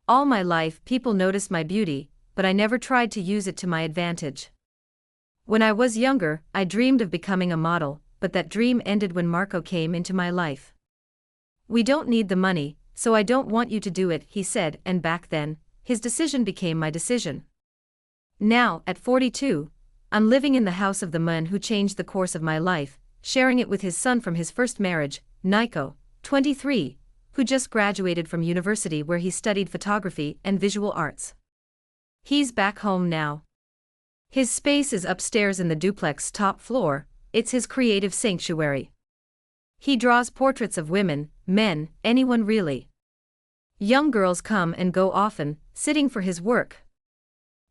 All my life people noticed my beauty, but I never tried to use it to my advantage. When I was younger, I dreamed of becoming a model, but that dream ended when Marco came into my life. "We don't need the money, so I don't want you to do it," he said, and back then, his decision became my decision. Now, at 42, I'm living in the house of the man who changed the course of my life, sharing it with his son from his first marriage, Nico, 23, who just graduated from university where he studied photography and visual arts. He's back home now. His space is upstairs in the duplex top floor. It's his creative sanctuary. He draws portraits of women, men, anyone really. Young girls come and go often, sitting for his work.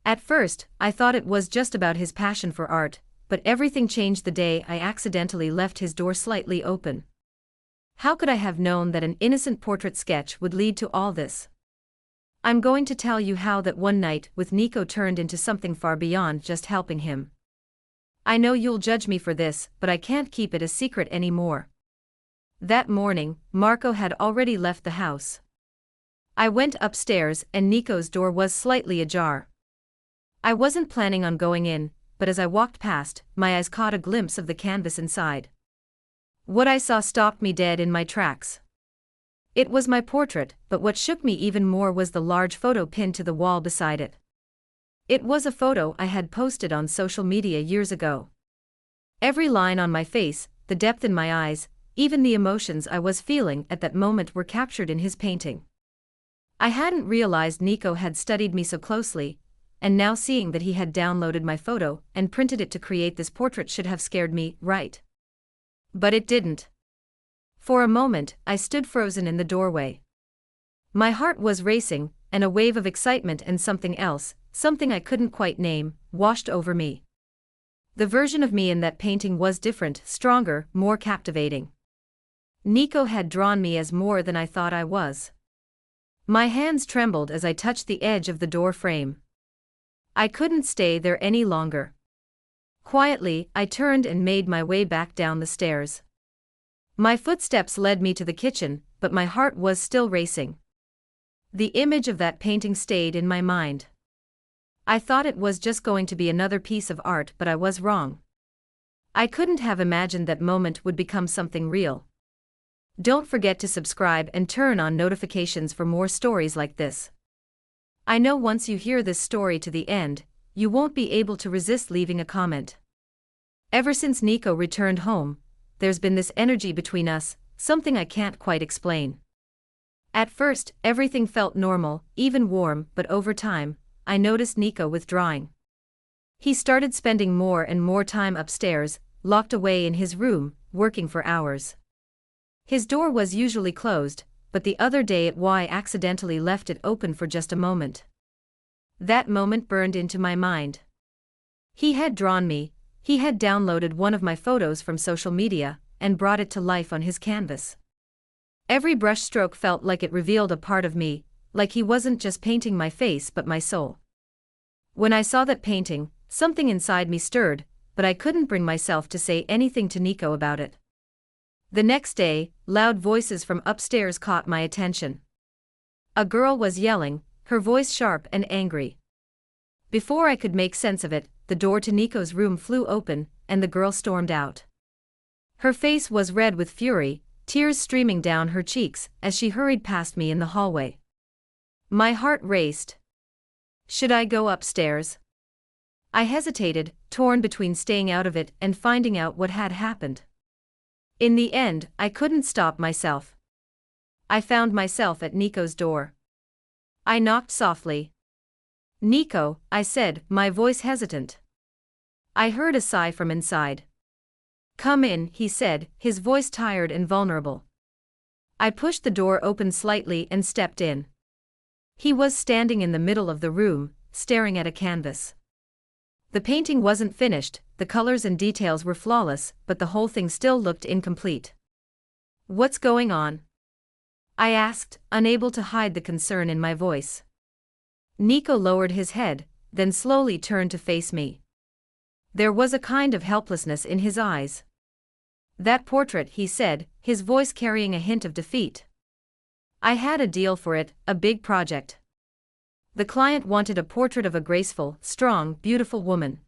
At first, I thought it was just about his passion for art, but everything changed the day I accidentally left his door slightly open. How could I have known that an innocent portrait sketch would lead to all this? I'm going to tell you how that one night with Nico turned into something far beyond just helping him. I know you'll judge me for this, but I can't keep it a secret anymore. That morning, Marco had already left the house. I went upstairs and Nico's door was slightly ajar. I wasn't planning on going in, but as I walked past, my eyes caught a glimpse of the canvas inside. What I saw stopped me dead in my tracks. It was my portrait, but what shook me even more was the large photo pinned to the wall beside it. It was a photo I had posted on social media years ago. Every line on my face, the depth in my eyes, even the emotions I was feeling at that moment were captured in his painting. I hadn't realized Nico had studied me so closely, and now seeing that he had downloaded my photo and printed it to create this portrait should have scared me, right? But it didn't. For a moment, I stood frozen in the doorway. My heart was racing, and a wave of excitement and something else, something I couldn't quite name, washed over me. The version of me in that painting was different, stronger, more captivating. Nico had drawn me as more than I thought I was. My hands trembled as I touched the edge of the door frame. I couldn't stay there any longer. Quietly, I turned and made my way back down the stairs. My footsteps led me to the kitchen, but my heart was still racing. The image of that painting stayed in my mind. I thought it was just going to be another piece of art, but I was wrong. I couldn't have imagined that moment would become something real. Don't forget to subscribe and turn on notifications for more stories like this. I know once you hear this story to the end, you won't be able to resist leaving a comment. Ever since Nico returned home, there's been this energy between us, something I can't quite explain. At first, everything felt normal, even warm, but over time, I noticed Nico withdrawing. He started spending more and more time upstairs, locked away in his room, working for hours. His door was usually closed, but the other day I accidentally left it open for just a moment. That moment burned into my mind. He had drawn me. He had downloaded one of my photos from social media and brought it to life on his canvas. Every brushstroke felt like it revealed a part of me, like he wasn't just painting my face but my soul. When I saw that painting, something inside me stirred, but I couldn't bring myself to say anything to Nico about it. The next day, loud voices from upstairs caught my attention. A girl was yelling, her voice sharp and angry. Before I could make sense of it, the door to Nico's room flew open, and the girl stormed out. Her face was red with fury, tears streaming down her cheeks as she hurried past me in the hallway. My heart raced. Should I go upstairs? I hesitated, torn between staying out of it and finding out what had happened. In the end, I couldn't stop myself. I found myself at Nico's door. I knocked softly. "Nico," I said, my voice hesitant. I heard a sigh from inside. "Come in," he said, his voice tired and vulnerable. I pushed the door open slightly and stepped in. He was standing in the middle of the room, staring at a canvas. The painting wasn't finished, the colors and details were flawless, but the whole thing still looked incomplete. "What's going on?" I asked, unable to hide the concern in my voice. Nico lowered his head, then slowly turned to face me. There was a kind of helplessness in his eyes. "That portrait," he said, his voice carrying a hint of defeat. "I had a deal for it, a big project. The client wanted a portrait of a graceful, strong, beautiful woman.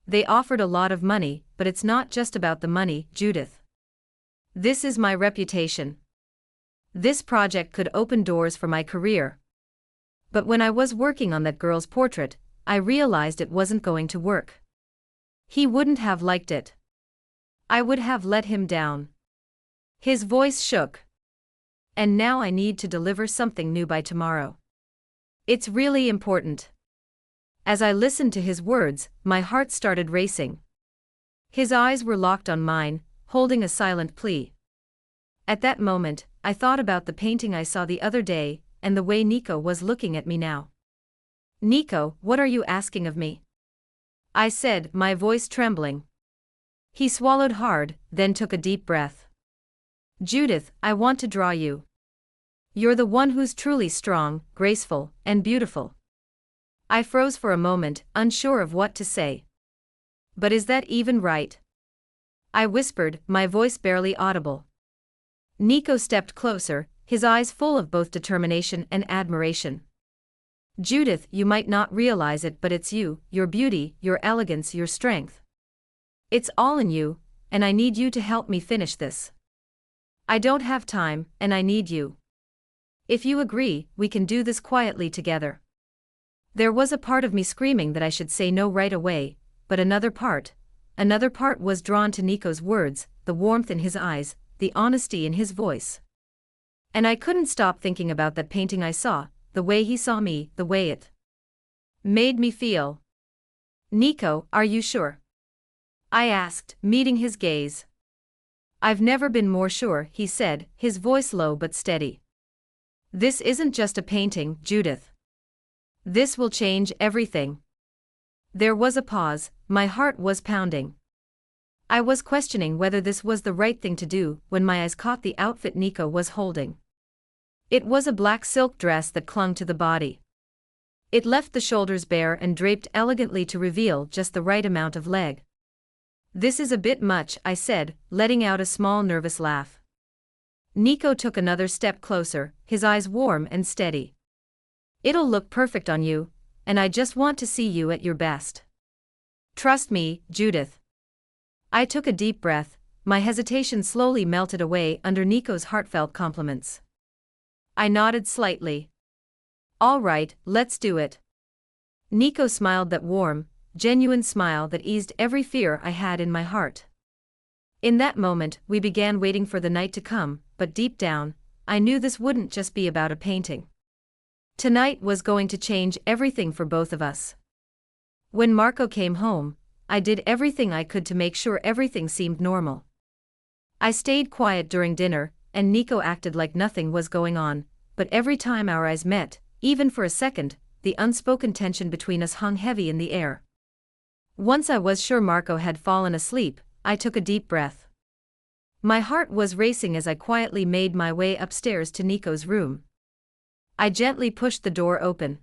They offered a lot of money, but it's not just about the money, Judith. This is my reputation. This project could open doors for my career. But when I was working on that girl's portrait, I realized it wasn't going to work. He wouldn't have liked it. I would have let him down. His voice shook. And now I need to deliver something new by tomorrow. It's really important. As I listened to his words, my heart started racing. His eyes were locked on mine, holding a silent plea. At that moment, I thought about the painting I saw the other day, and the way Nico was looking at me now. Nico, what are you asking of me? I said, my voice trembling. He swallowed hard, then took a deep breath. Judith, I want to draw you. You're the one who's truly strong, graceful, and beautiful. I froze for a moment, unsure of what to say. But is that even right? I whispered, my voice barely audible. Nico stepped closer, his eyes full of both determination and admiration. Judith, you might not realize it, but it's you, your beauty, your elegance, your strength. It's all in you, and I need you to help me finish this. I don't have time, and I need you. If you agree, we can do this quietly together. There was a part of me screaming that I should say no right away, but another part was drawn to Nico's words, the warmth in his eyes, the honesty in his voice. And I couldn't stop thinking about that painting I saw, the way he saw me, the way it made me feel. Nico, are you sure? I asked, meeting his gaze. I've never been more sure, he said, his voice low but steady. This isn't just a painting, Judith. This will change everything. There was a pause, my heart was pounding. I was questioning whether this was the right thing to do when my eyes caught the outfit Nico was holding. It was a black silk dress that clung to the body. It left the shoulders bare and draped elegantly to reveal just the right amount of leg. This is a bit much, I said, letting out a small nervous laugh. Nico took another step closer, his eyes warm and steady. It'll look perfect on you, and I just want to see you at your best. Trust me, Judith. I took a deep breath, my hesitation slowly melted away under Nico's heartfelt compliments. I nodded slightly. All right, let's do it. Nico smiled, that warm, genuine smile that eased every fear I had in my heart. In that moment, we began waiting for the night to come, but deep down, I knew this wouldn't just be about a painting. Tonight was going to change everything for both of us. When Marco came home, I did everything I could to make sure everything seemed normal. I stayed quiet during dinner, and Nico acted like nothing was going on, but every time our eyes met, even for a second, the unspoken tension between us hung heavy in the air. Once I was sure Marco had fallen asleep, I took a deep breath. My heart was racing as I quietly made my way upstairs to Nico's room. I gently pushed the door open.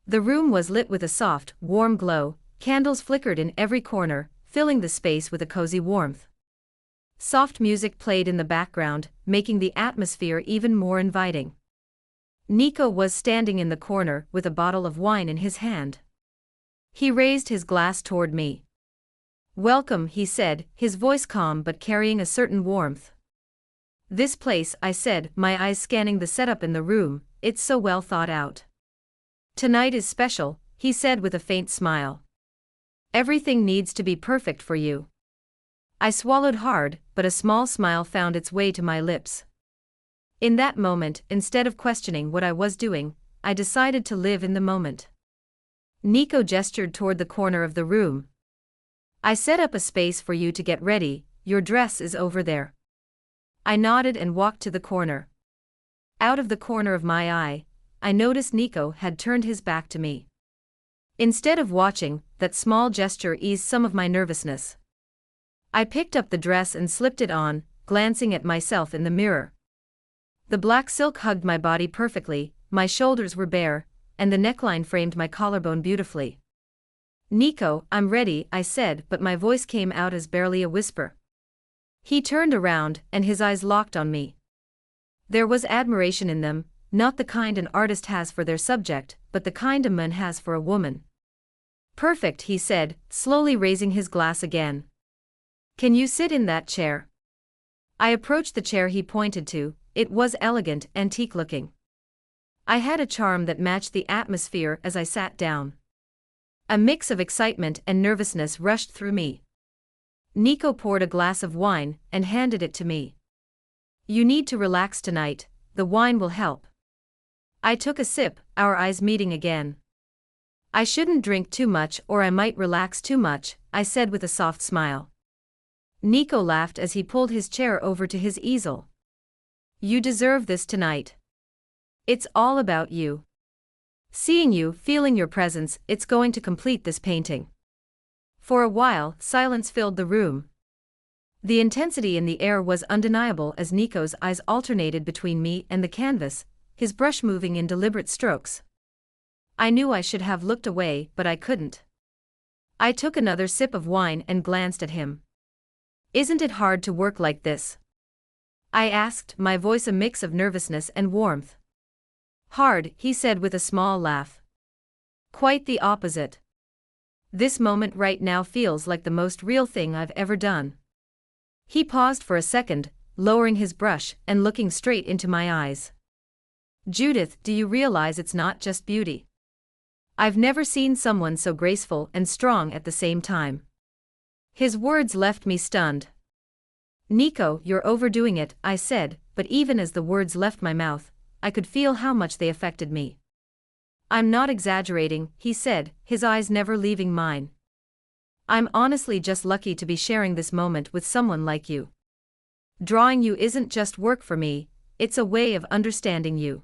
The room was lit with a soft, warm glow, candles flickered in every corner, filling the space with a cozy warmth. Soft music played in the background, making the atmosphere even more inviting. Nico was standing in the corner with a bottle of wine in his hand. He raised his glass toward me. Welcome, he said, his voice calm but carrying a certain warmth. This place, I said, my eyes scanning the setup in the room, it's so well thought out. Tonight is special, he said with a faint smile. Everything needs to be perfect for you. I swallowed hard, but a small smile found its way to my lips. In that moment, instead of questioning what I was doing, I decided to live in the moment. Nico gestured toward the corner of the room. I set up a space for you to get ready, your dress is over there. I nodded and walked to the corner. Out of the corner of my eye, I noticed Nico had turned his back to me. Instead of watching, that small gesture eased some of my nervousness. I picked up the dress and slipped it on, glancing at myself in the mirror. The black silk hugged my body perfectly, my shoulders were bare, and the neckline framed my collarbone beautifully. Nico, I'm ready, I said, but my voice came out as barely a whisper. He turned around, and his eyes locked on me. There was admiration in them, not the kind an artist has for their subject, but the kind a man has for a woman. Perfect, he said, slowly raising his glass again. Can you sit in that chair? I approached the chair he pointed to. It was elegant, antique-looking. I had a charm that matched the atmosphere as I sat down. A mix of excitement and nervousness rushed through me. Nico poured a glass of wine and handed it to me. You need to relax tonight, the wine will help. I took a sip, our eyes meeting again. I shouldn't drink too much or I might relax too much, I said with a soft smile. Nico laughed as he pulled his chair over to his easel. You deserve this tonight. It's all about you. Seeing you, feeling your presence, it's going to complete this painting. For a while, silence filled the room. The intensity in the air was undeniable as Nico's eyes alternated between me and the canvas, his brush moving in deliberate strokes. I knew I should have looked away, but I couldn't. I took another sip of wine and glanced at him. Isn't it hard to work like this? I asked, my voice a mix of nervousness and warmth. Hard, he said with a small laugh. Quite the opposite. This moment right now feels like the most real thing I've ever done. He paused for a second, lowering his brush and looking straight into my eyes. Judith, do you realize it's not just beauty? I've never seen someone so graceful and strong at the same time. His words left me stunned. Nico, you're overdoing it, I said, but even as the words left my mouth, I could feel how much they affected me. I'm not exaggerating, he said, his eyes never leaving mine. I'm honestly just lucky to be sharing this moment with someone like you. Drawing you isn't just work for me, it's a way of understanding you.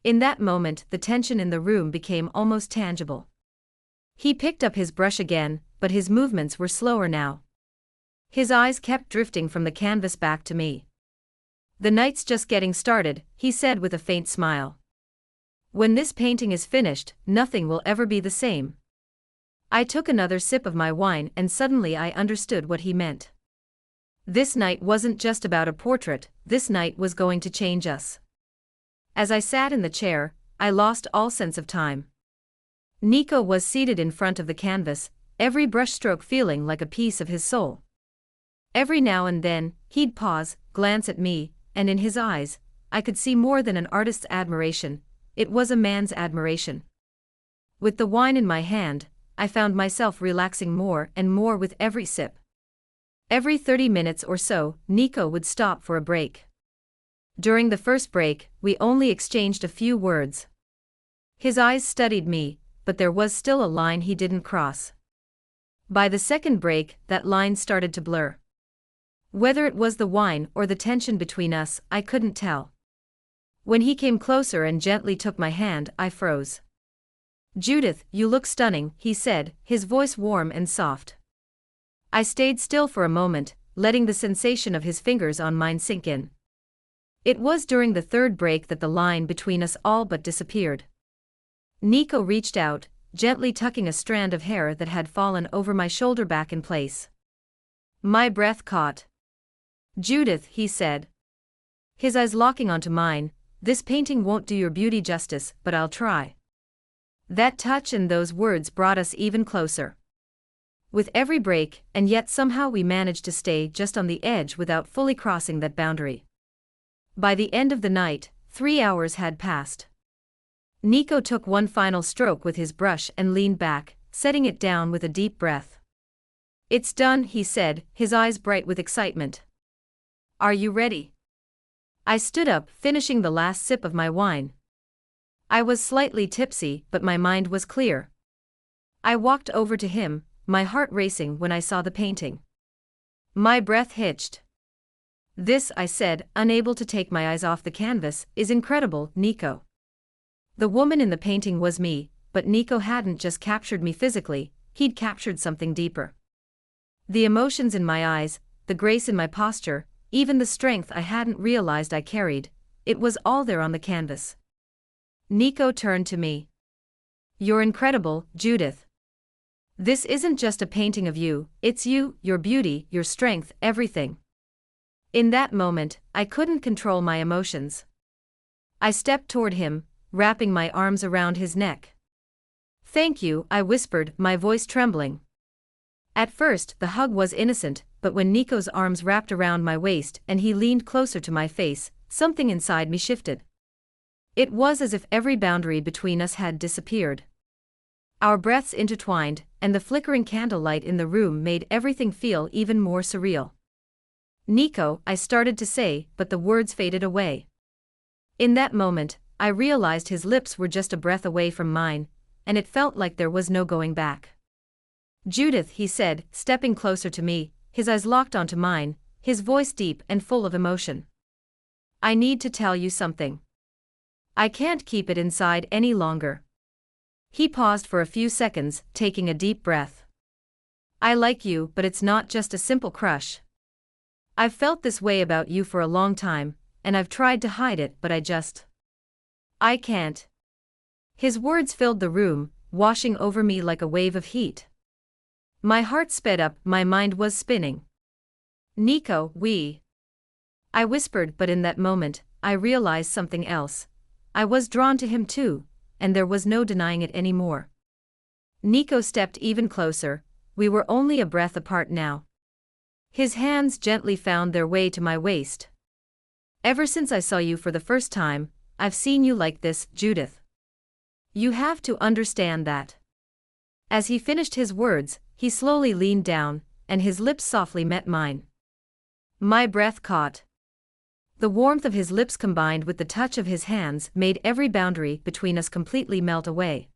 In that moment, the tension in the room became almost tangible. He picked up his brush again, but his movements were slower now. His eyes kept drifting from the canvas back to me. The night's just getting started, he said with a faint smile. When this painting is finished, nothing will ever be the same. I took another sip of my wine and suddenly I understood what he meant. This night wasn't just about a portrait, this night was going to change us. As I sat in the chair, I lost all sense of time. Nico was seated in front of the canvas, every brushstroke feeling like a piece of his soul. Every now and then, he'd pause, glance at me, and in his eyes, I could see more than an artist's admiration, it was a man's admiration. With the wine in my hand, I found myself relaxing more and more with every sip. Every 30 minutes or so, Nico would stop for a break. During the first break, we only exchanged a few words. His eyes studied me, but there was still a line he didn't cross. By the second break, that line started to blur. Whether it was the wine or the tension between us, I couldn't tell. When he came closer and gently took my hand, I froze. Judith, you look stunning, he said, his voice warm and soft. I stayed still for a moment, letting the sensation of his fingers on mine sink in. It was during the third break that the line between us all but disappeared. Nico reached out, gently tucking a strand of hair that had fallen over my shoulder back in place. My breath caught. Judith, he said. His eyes locking onto mine, this painting won't do your beauty justice, but I'll try. That touch and those words brought us even closer. With every break, and yet somehow we managed to stay just on the edge without fully crossing that boundary. By the end of the night, 3 hours had passed. Nico took one final stroke with his brush and leaned back, setting it down with a deep breath. It's done, he said, his eyes bright with excitement. Are you ready? I stood up, finishing the last sip of my wine. I was slightly tipsy, but my mind was clear. I walked over to him, my heart racing when I saw the painting. My breath hitched. This, I said, unable to take my eyes off the canvas, is incredible, Nico. The woman in the painting was me, but Nico hadn't just captured me physically, he'd captured something deeper. The emotions in my eyes, the grace in my posture, even the strength I hadn't realized I carried, it was all there on the canvas. Nico turned to me. You're incredible, Judith. This isn't just a painting of you, it's you, your beauty, your strength, everything. In that moment, I couldn't control my emotions. I stepped toward him, wrapping my arms around his neck. "Thank you," I whispered, my voice trembling. At first, the hug was innocent, but when Nico's arms wrapped around my waist and he leaned closer to my face, something inside me shifted. It was as if every boundary between us had disappeared. Our breaths intertwined, and the flickering candlelight in the room made everything feel even more surreal. "Nico," I started to say, but the words faded away. In that moment, I realized his lips were just a breath away from mine, and it felt like there was no going back. "Judith," he said, stepping closer to me, his eyes locked onto mine, his voice deep and full of emotion. "I need to tell you something. I can't keep it inside any longer." He paused for a few seconds, taking a deep breath. "I like you, but it's not just a simple crush. I've felt this way about you for a long time, and I've tried to hide it, but I can't." His words filled the room, washing over me like a wave of heat. My heart sped up, my mind was spinning. "Nico, I whispered, but in that moment, I realized something else. I was drawn to him too, and there was no denying it anymore. Nico stepped even closer, we were only a breath apart now. His hands gently found their way to my waist. "Ever since I saw you for the first time, I've seen you like this, Judith. You have to understand that." As he finished his words, he slowly leaned down, and his lips softly met mine. My breath caught. The warmth of his lips combined with the touch of his hands made every boundary between us completely melt away.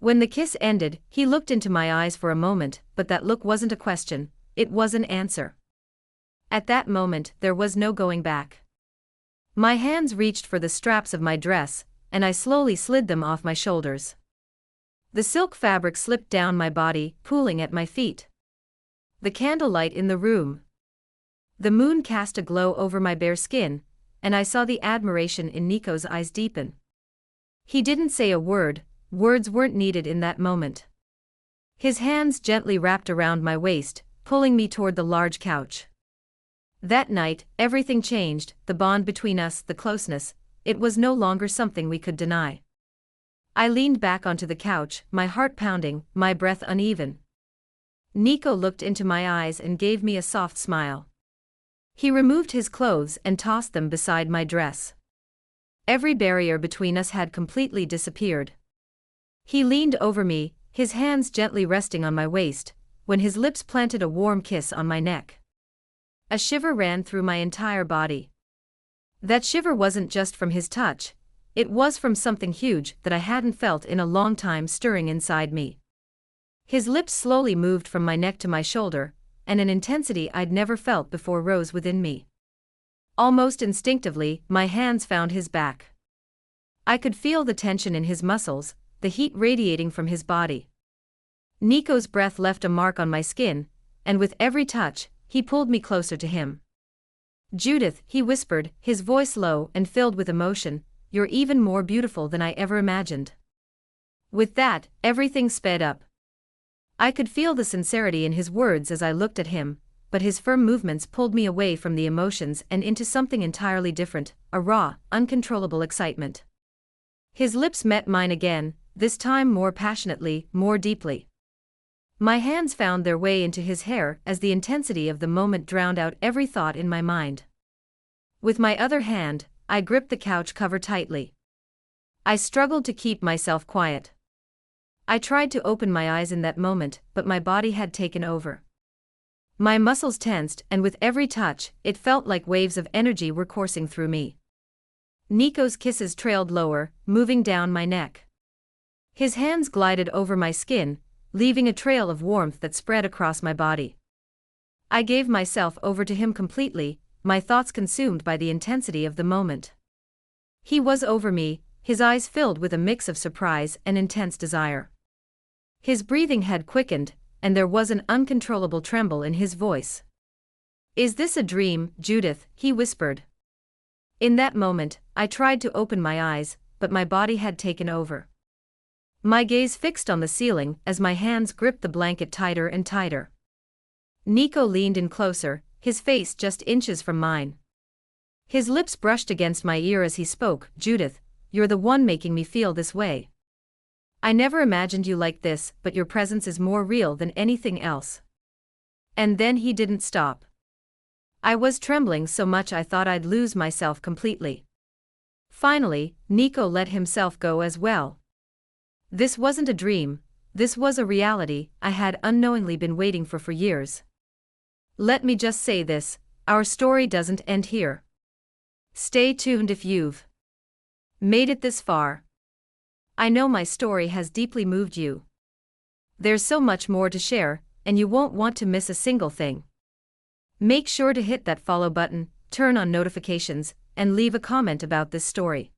When the kiss ended, he looked into my eyes for a moment, but that look wasn't a question, it was an answer. At that moment, there was no going back. My hands reached for the straps of my dress, and I slowly slid them off my shoulders. The silk fabric slipped down my body, pooling at my feet. The candlelight in the room. The moon cast a glow over my bare skin, and I saw the admiration in Nico's eyes deepen. He didn't say a word, words weren't needed in that moment. His hands gently wrapped around my waist, pulling me toward the large couch. That night, everything changed, the bond between us, the closeness, it was no longer something we could deny. I leaned back onto the couch, my heart pounding, my breath uneven. Nico looked into my eyes and gave me a soft smile. He removed his clothes and tossed them beside my dress. Every barrier between us had completely disappeared. He leaned over me, his hands gently resting on my waist, when his lips planted a warm kiss on my neck. A shiver ran through my entire body. That shiver wasn't just from his touch, it was from something huge that I hadn't felt in a long time stirring inside me. His lips slowly moved from my neck to my shoulder, and an intensity I'd never felt before rose within me. Almost instinctively, my hands found his back. I could feel the tension in his muscles, the heat radiating from his body. Nico's breath left a mark on my skin, and with every touch, he pulled me closer to him. "Judith," he whispered, his voice low and filled with emotion, "you're even more beautiful than I ever imagined." With that, everything sped up. I could feel the sincerity in his words as I looked at him, but his firm movements pulled me away from the emotions and into something entirely different, a raw, uncontrollable excitement. His lips met mine again, this time more passionately, more deeply. My hands found their way into his hair as the intensity of the moment drowned out every thought in my mind. With my other hand, I gripped the couch cover tightly. I struggled to keep myself quiet. I tried to open my eyes in that moment, but my body had taken over. My muscles tensed, and with every touch, it felt like waves of energy were coursing through me. Nico's kisses trailed lower, moving down my neck. His hands glided over my skin, leaving a trail of warmth that spread across my body. I gave myself over to him completely, my thoughts consumed by the intensity of the moment. He was over me, his eyes filled with a mix of surprise and intense desire. His breathing had quickened, and there was an uncontrollable tremble in his voice. "Is this a dream, Judith?" he whispered. In that moment, I tried to open my eyes, but my body had taken over. My gaze fixed on the ceiling as my hands gripped the blanket tighter and tighter. Nico leaned in closer, his face just inches from mine. His lips brushed against my ear as he spoke. Judith, you're the one making me feel this way. I never imagined you like this, but your presence is more real than anything else. And then he didn't stop. I was trembling so much I thought I'd lose myself completely. Finally, Nico let himself go as well. This wasn't a dream, this was a reality I had unknowingly been waiting for years. Let me just say this, our story doesn't end here. Stay tuned if you've made it this far. I know my story has deeply moved you. There's so much more to share, and you won't want to miss a single thing. Make sure to hit that follow button, turn on notifications, and leave a comment about this story.